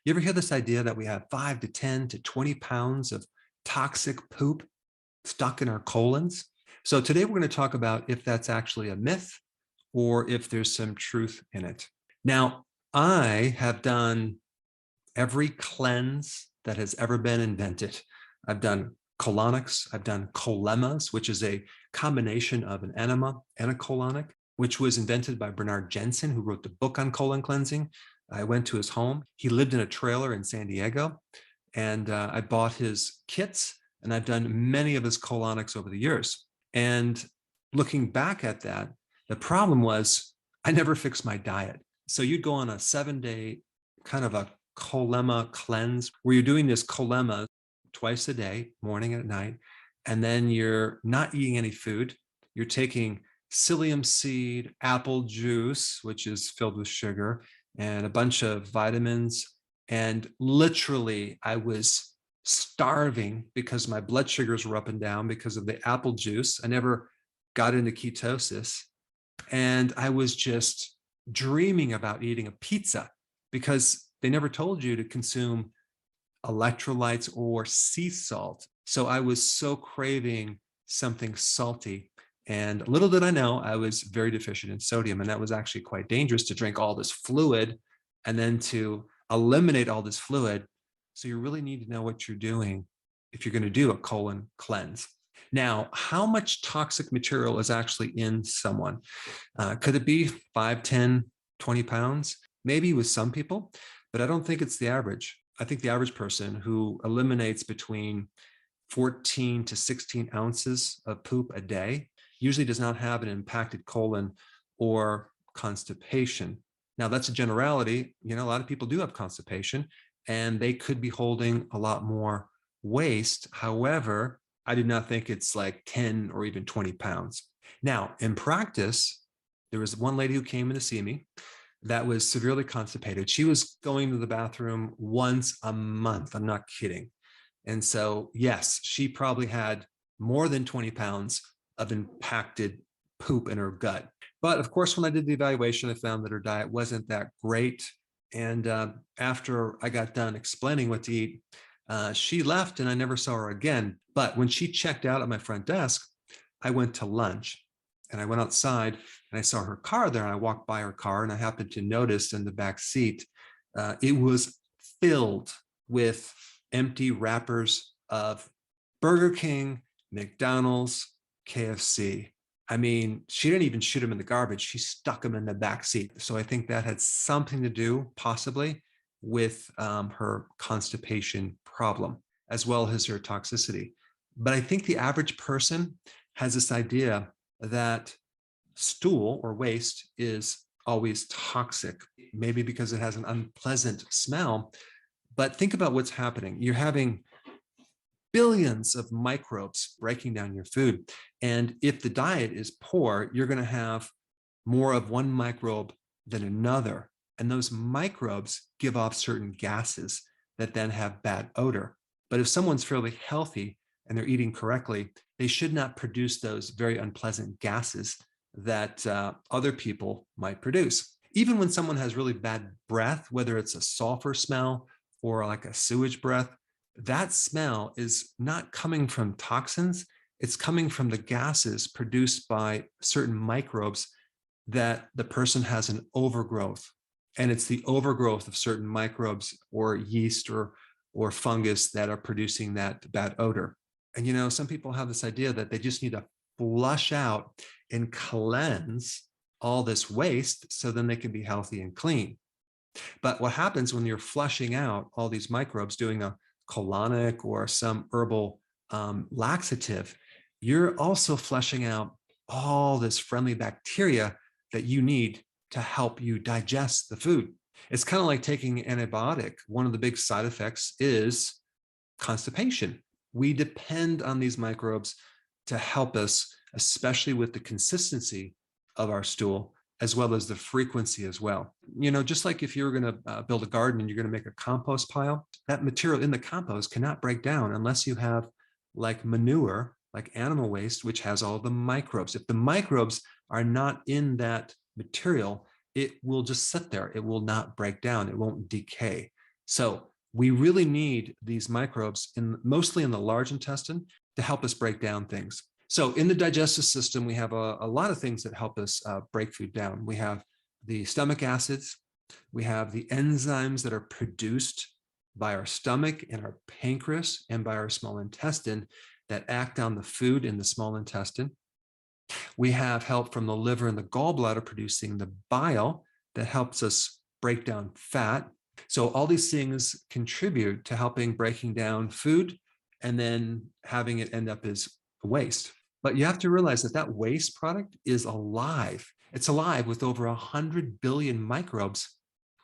You ever hear this idea that we have 5 to 10 to 20 pounds of toxic poop stuck in our colons? So today we're going to talk about if that's actually a myth or if there's some truth in it. Now, I have done every cleanse that has ever been invented. I've done colonics, I've done colemas, which is a combination of an enema and a colonic, which was invented by Bernard Jensen, who wrote the book on colon cleansing. I went to his home. He lived in a trailer in San Diego, and I bought his kits, and I've done many of his colonics over the years. And looking back at that, the problem was I never fixed my diet. So you'd go on a 7-day kind of a colema cleanse where you're doing this colema twice a day, morning and at night, and then you're not eating any food. You're taking psyllium seed, apple juice, which is filled with sugar, and a bunch of vitamins. And literally, I was starving because my blood sugars were up and down because of the apple juice. I never got into ketosis. And I was just dreaming about eating a pizza because they never told you to consume electrolytes or sea salt. So I was so craving something salty. And little did I know, I was very deficient in sodium. And that was actually quite dangerous to drink all this fluid and then to eliminate all this fluid. So you really need to know what you're doing if you're going to do a colon cleanse. Now, how much toxic material is actually in someone? Could it be 5, 10, 20 pounds? Maybe with some people, but I don't think it's the average. I think the average person who eliminates between 14 to 16 ounces of poop a day usually does not have an impacted colon or constipation. Now, that's a generality. A lot of people do have constipation and they could be holding a lot more waste. However, I do not think it's like 10 or even 20 pounds. Now, in practice, there was one lady who came in to see me that was severely constipated. She was going to the bathroom once a month. I'm not kidding. And so, yes, she probably had more than 20 pounds of impacted poop in her gut. But of course, when I did the evaluation, I found that her diet wasn't that great. And after I got done explaining what to eat, she left and I never saw her again. But when she checked out at my front desk, I went to lunch and I went outside and I saw her car there. And I walked by her car and I happened to notice in the back seat, it was filled with empty wrappers of Burger King, McDonald's, KFC. I mean, she didn't even shoot them in the garbage. She stuck them in the back seat. So I think that had something to do possibly with her constipation problem, as well as her toxicity. But I think the average person has this idea that stool or waste is always toxic, maybe because it has an unpleasant smell. But think about what's happening. You're having billions of microbes breaking down your food. And if the diet is poor, you're going to have more of one microbe than another. And those microbes give off certain gases that then have bad odor. But if someone's fairly healthy and they're eating correctly, they should not produce those very unpleasant gases that other people might produce. Even when someone has really bad breath, whether it's a sulfur smell or like a sewage breath, that smell is not coming from toxins. It's coming from the gases produced by certain microbes that the person has an overgrowth. And it's the overgrowth of certain microbes or yeast or fungus that are producing that bad odor. And some people have this idea that they just need to flush out and cleanse all this waste so then they can be healthy and clean. But what happens when you're flushing out all these microbes, doing a colonic or some herbal laxative, you're also flushing out all this friendly bacteria that you need to help you digest the food. It's kind of like taking an antibiotic. One of the big side effects is constipation. We depend on these microbes to help us, especially with the consistency of our stool, as well as the frequency as well. Just like if you're going to build a garden and you're going to make a compost pile, that material in the compost cannot break down unless you have like manure, like animal waste, which has all the microbes. If the microbes are not in that material, it will just sit there. It will not break down. It won't decay. So we really need these microbes mostly in the large intestine to help us break down things. So in the digestive system, we have a lot of things that help us break food down. We have the stomach acids. We have the enzymes that are produced by our stomach and our pancreas and by our small intestine that act on the food in the small intestine. We have help from the liver and the gallbladder producing the bile that helps us break down fat. So all these things contribute to helping breaking down food and then having it end up as waste. But you have to realize that that waste product is alive. It's alive with over 100 billion microbes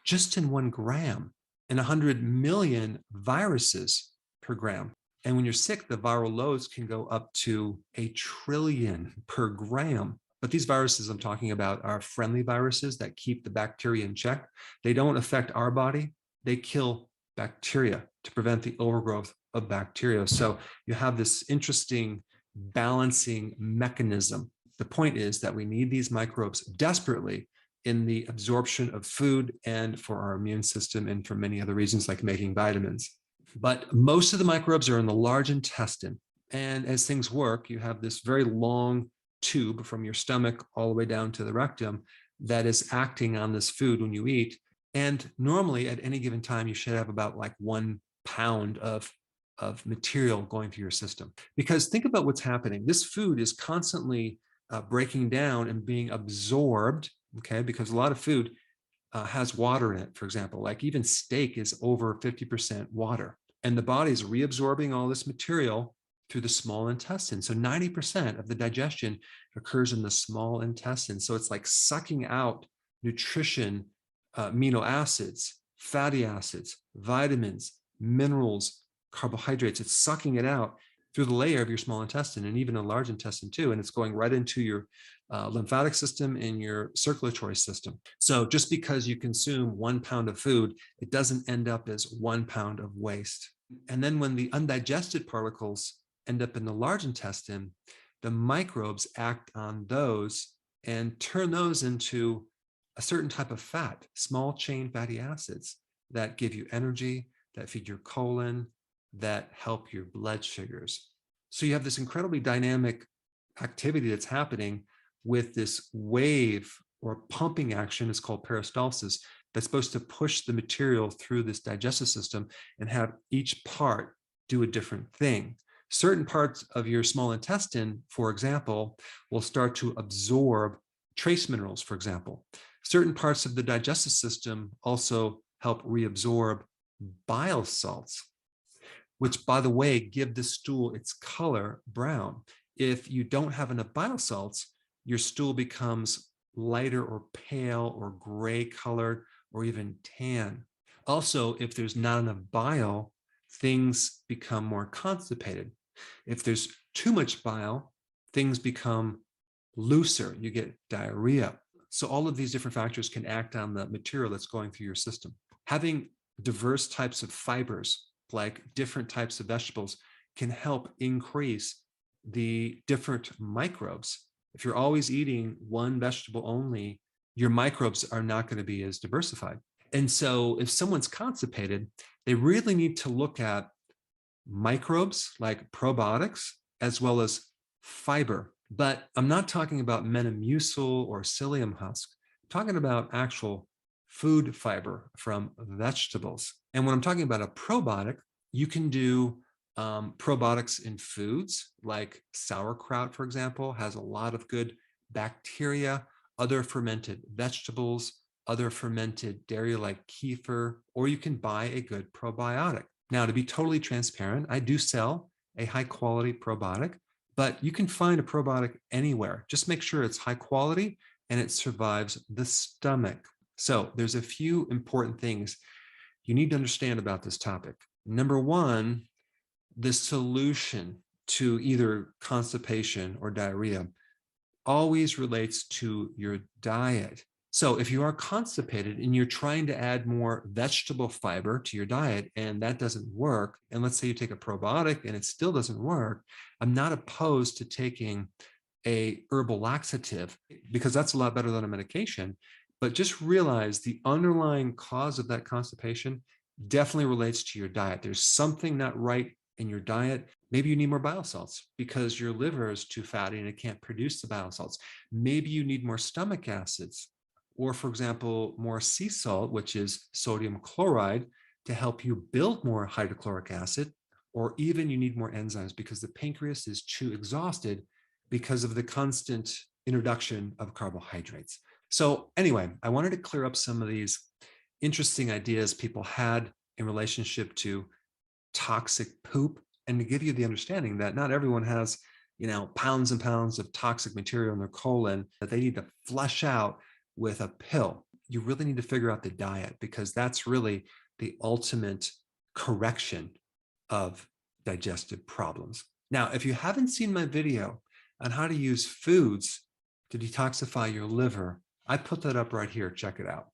just in 1 gram and 100 million viruses per gram. And when you're sick, the viral loads can go up to 1 trillion per gram. But these viruses I'm talking about are friendly viruses that keep the bacteria in check. They don't affect our body. They kill bacteria to prevent the overgrowth of bacteria. So you have this interesting balancing mechanism. The point is that we need these microbes desperately in the absorption of food and for our immune system and for many other reasons like making vitamins. But most of the microbes are in the large intestine. And as things work, you have this very long tube from your stomach all the way down to the rectum that is acting on this food when you eat. And normally at any given time, you should have about like 1 pound of material going through your system. Because think about what's happening. This food is constantly breaking down and being absorbed, okay? Because a lot of food has water in it, for example, like even steak is over 50% water. And the body is reabsorbing all this material through the small intestine. So 90% of the digestion occurs in the small intestine. So it's like sucking out nutrition, amino acids, fatty acids, vitamins, minerals, carbohydrates. It's sucking it out through the layer of your small intestine and even a large intestine too. And it's going right into your lymphatic system and your circulatory system. So just because you consume 1 pound of food, it doesn't end up as 1 pound of waste. And then when the undigested particles end up in the large intestine, the microbes act on those and turn those into a certain type of fat, small chain fatty acids that give you energy, that feed your colon, that help your blood sugars. So you have this incredibly dynamic activity that's happening with this wave or pumping action. It's called peristalsis, that's supposed to push the material through this digestive system and have each part do a different thing. Certain parts of your small intestine, for example, will start to absorb trace minerals, for example. Certain parts of the digestive system also help reabsorb bile salts, which, by the way, give the stool its color brown. If you don't have enough bile salts, your stool becomes lighter or pale or gray colored or even tan. Also, if there's not enough bile, things become more constipated. If there's too much bile, things become looser. You get diarrhea. So all of these different factors can act on the material that's going through your system. Having diverse types of fibers, like different types of vegetables, can help increase the different microbes. If you're always eating one vegetable only, your microbes are not going to be as diversified. And so if someone's constipated, they really need to look at microbes like probiotics as well as fiber. But I'm not talking about metamucil or psyllium husk. I'm talking about actual food fiber from vegetables. And when I'm talking about a probiotic, you can do probiotics in foods like sauerkraut, for example, has a lot of good bacteria, other fermented vegetables, other fermented dairy like kefir, or you can buy a good probiotic. Now, to be totally transparent, I do sell a high quality probiotic, but you can find a probiotic anywhere. Just make sure it's high quality and it survives the stomach. So there's a few important things you need to understand about this topic. Number one, the solution to either constipation or diarrhea always relates to your diet. So if you are constipated and you're trying to add more vegetable fiber to your diet and that doesn't work, and let's say you take a probiotic and it still doesn't work, I'm not opposed to taking a herbal laxative because that's a lot better than a medication. But just realize the underlying cause of that constipation definitely relates to your diet. There's something not right in your diet. Maybe you need more bile salts because your liver is too fatty and it can't produce the bile salts. Maybe you need more stomach acids, or for example, more sea salt, which is sodium chloride, to help you build more hydrochloric acid, or even you need more enzymes because the pancreas is too exhausted because of the constant introduction of carbohydrates. So anyway, I wanted to clear up some of these interesting ideas people had in relationship to toxic poop, and to give you the understanding that not everyone has, pounds and pounds of toxic material in their colon that they need to flush out with a pill. You really need to figure out the diet, because that's really the ultimate correction of digestive problems. Now, if you haven't seen my video on how to use foods to detoxify your liver, I put that up right here. Check it out.